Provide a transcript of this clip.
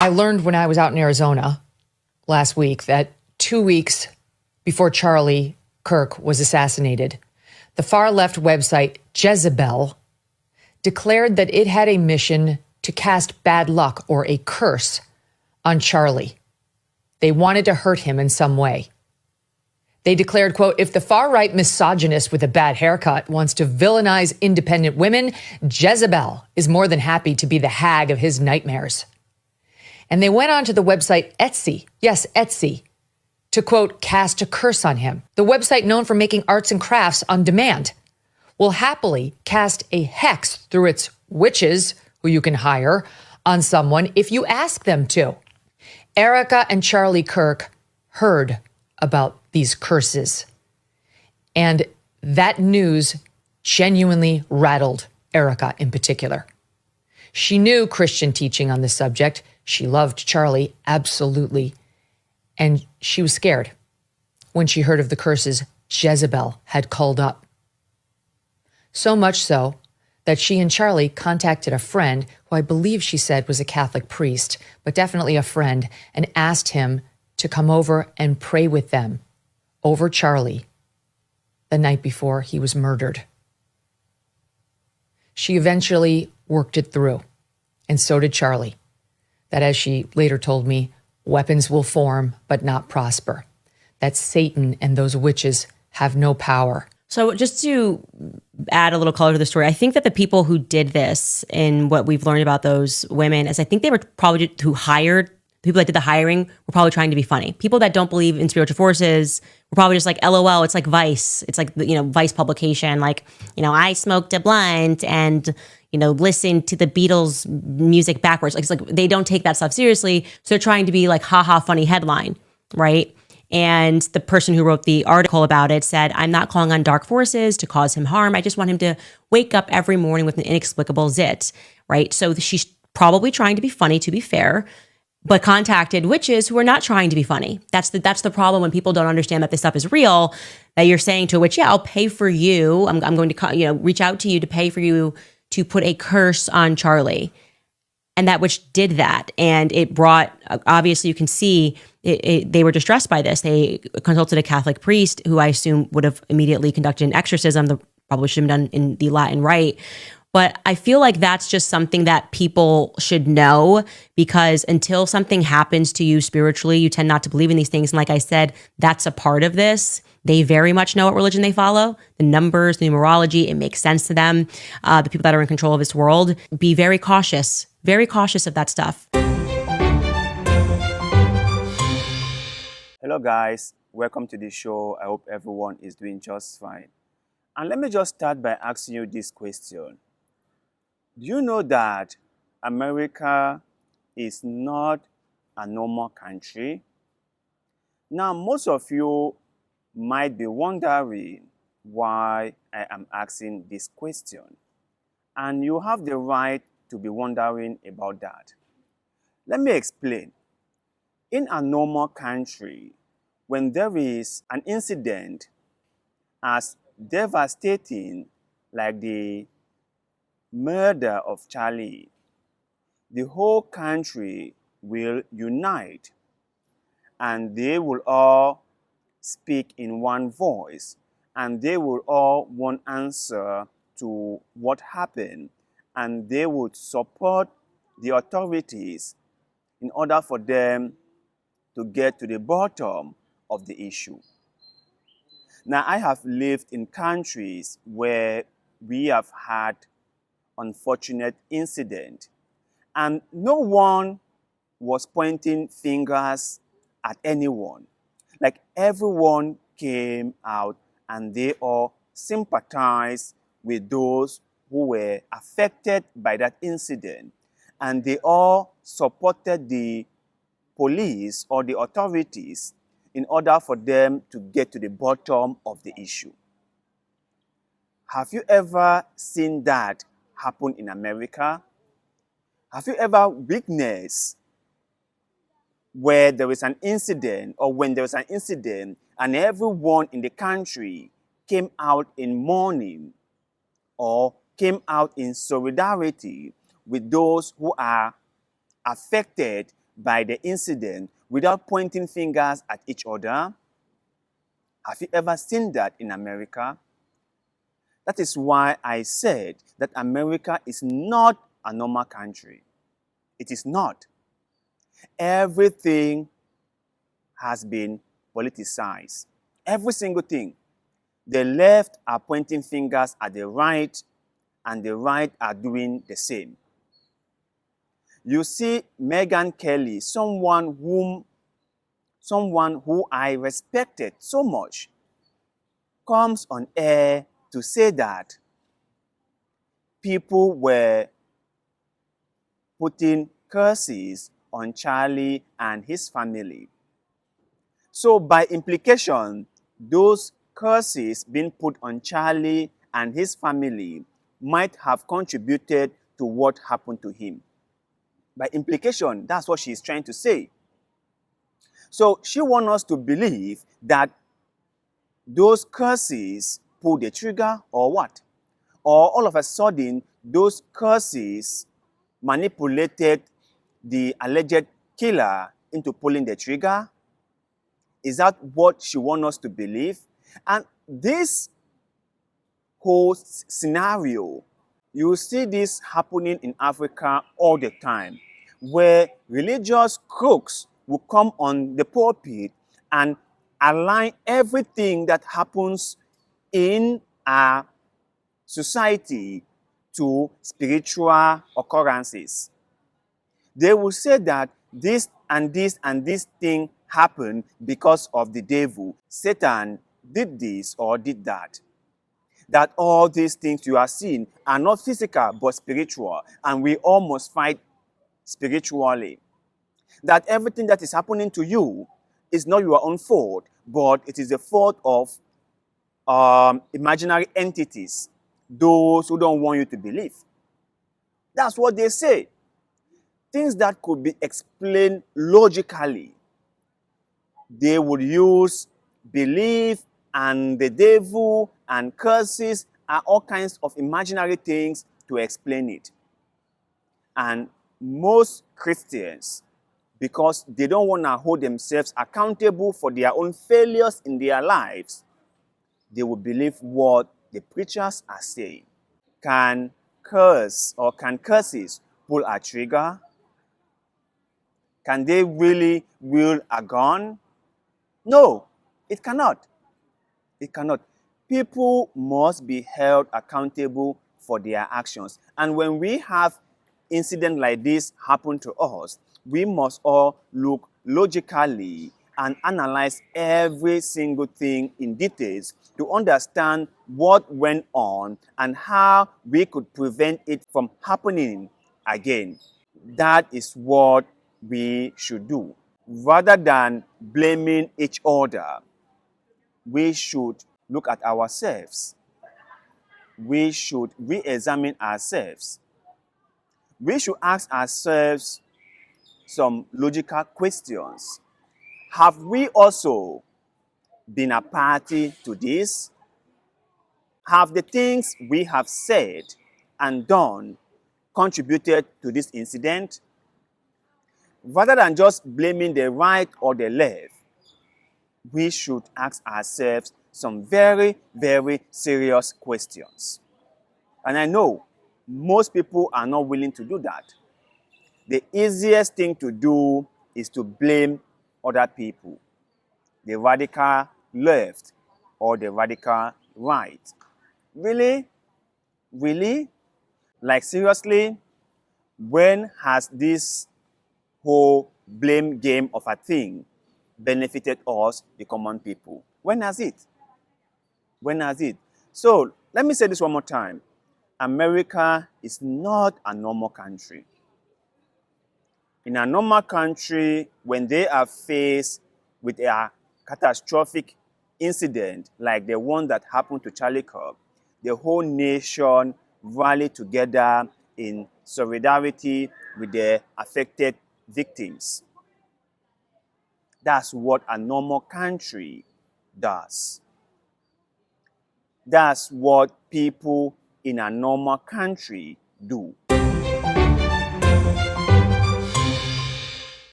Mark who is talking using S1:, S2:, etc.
S1: I learned when I was out in Arizona last week that 2 weeks before Charlie Kirk was assassinated, the far-left website Jezebel declared that it had a mission to cast bad luck or a curse on Charlie. They wanted to hurt him in some way. They declared, quote, if the far-right misogynist with a bad haircut wants to villainize independent women, Jezebel is more than happy to be the hag of his nightmares. And they went on to the website Etsy, yes, Etsy, to, quote, cast a curse on him. The website known for making arts and crafts on demand will happily cast a hex through its witches, who you can hire, on someone if you ask them to. Erica and Charlie Kirk heard about these curses, and that news genuinely rattled Erica in particular. She knew Christian teaching on this subject. She loved Charlie, absolutely. And she was scared when she heard of the curses Jezebel had called up. So much so that she and Charlie contacted a friend who I believe she said was a Catholic priest, but definitely a friend, and asked him to come over and pray with them over Charlie the night before he was murdered. She eventually worked it through, and so did Charlie. That, as she later told me, weapons will form but not prosper. That Satan and those witches have no power.
S2: So just to add a little color to the story, I think that the people who did this and what we've learned about those women is I think they were probably who hired, the people that did the hiring were probably trying to be funny. People that don't believe in spiritual forces were probably just like, LOL, it's like Vice. It's like, Vice publication. Like, I smoked a blunt and, listened to the Beatles music backwards. Like, it's like they don't take that stuff seriously. So they're trying to be like, haha, funny headline, right? And the person who wrote the article about it said, I'm not calling on dark forces to cause him harm. I just want him to wake up every morning with an inexplicable zit, right? So she's probably trying to be funny, to be fair, but contacted witches who are not trying to be funny. That's the problem when people don't understand that this stuff is real, that you're saying to a witch, yeah, I'll pay for you. I'm going to reach out to you to pay for you to put a curse on Charlie. And that witch did that. And it brought, obviously you can see, they were distressed by this. They consulted a Catholic priest who I assume would have immediately conducted an exorcism that probably should have been done in the Latin rite. But I feel like that's just something that people should know, because until something happens to you spiritually, you tend not to believe in these things. And like I said, that's a part of this. They very much know what religion they follow, the numbers, the numerology, it makes sense to them. The people that are in control of this world, be very cautious of that stuff.
S3: Hello guys, welcome to the show. I hope everyone is doing just fine. And let me just start by asking you this question. Do you know that America is not a normal country? Now, most of you might be wondering why I am asking this question. And you have the right to be wondering about that. Let me explain. In a normal country, when there is an incident as devastating like the murder of Charlie, the whole country will unite and they will all speak in one voice and they will all want answer to what happened, and they would support the authorities in order for them to get to the bottom of the issue. Now, I have lived in countries where we have had unfortunate incident, and no one was pointing fingers at anyone. Like, everyone came out and they all sympathized with those who were affected by that incident, and they all supported the police or the authorities in order for them to get to the bottom of the issue. Have you ever seen that happen in America? Have you ever witnessed where there is an incident, or when there was an incident and everyone in the country came out in mourning or came out in solidarity with those who are affected by the incident without pointing fingers at each other? Have you ever seen that in America? That is why I said that America is not a normal country. It is not. Everything has been politicized. Every single thing. The left are pointing fingers at the right, and the right are doing the same. You see Megyn Kelly, someone who I respected so much, comes on air to say that people were putting curses on Charlie and his family. So by implication, those curses being put on Charlie and his family might have contributed to what happened to him. By implication, that's what she's trying to say. So she wants us to believe that those curses pulled the trigger or what? Or all of a sudden, those curses manipulated the alleged killer into pulling the trigger? Is that what she wants us to believe? And this whole scenario, you see this happening in Africa all the time, where religious crooks will come on the pulpit and align everything that happens in a society to spiritual occurrences. They will say that this and this and this thing happened because of the devil. Satan did this or did that. That all these things you are seeing are not physical but spiritual, and we all must fight spiritually. That everything that is happening to you is not your own fault, but it is the fault of imaginary entities, those who don't want you to believe. That's what they say. Things that could be explained logically, they would use belief and the devil and curses and all kinds of imaginary things to explain it. And most Christians, because they don't want to hold themselves accountable for their own failures in their lives, they will believe what the preachers are saying. Can curses pull a trigger? Can they really wield a gun? No, it cannot. It cannot. People must be held accountable for their actions. And when we have incidents like this happen to us, we must all look logically and analyze every single thing in details to understand what went on and how we could prevent it from happening again. That is what we should do. Rather than blaming each other, we should look at ourselves. We should re-examine ourselves. We should ask ourselves some logical questions. Have we also been a party to this? Have the things we have said and done contributed to this incident? Rather than just blaming the right or the left, we should ask ourselves some very, very serious questions. And I know most people are not willing to do that. The easiest thing to do is to blame other people, the radical left or the radical right. Really? Really? Like seriously? When has this whole blame game of a thing benefited us, the common people? When has it? When has it? So let me say this one more time. America is not a normal country. In a normal country, when they are faced with a catastrophic incident like the one that happened to Charlie Kirk, the whole nation rallied together in solidarity with the affected victims. That's what a normal country does. That's what people in a normal country do.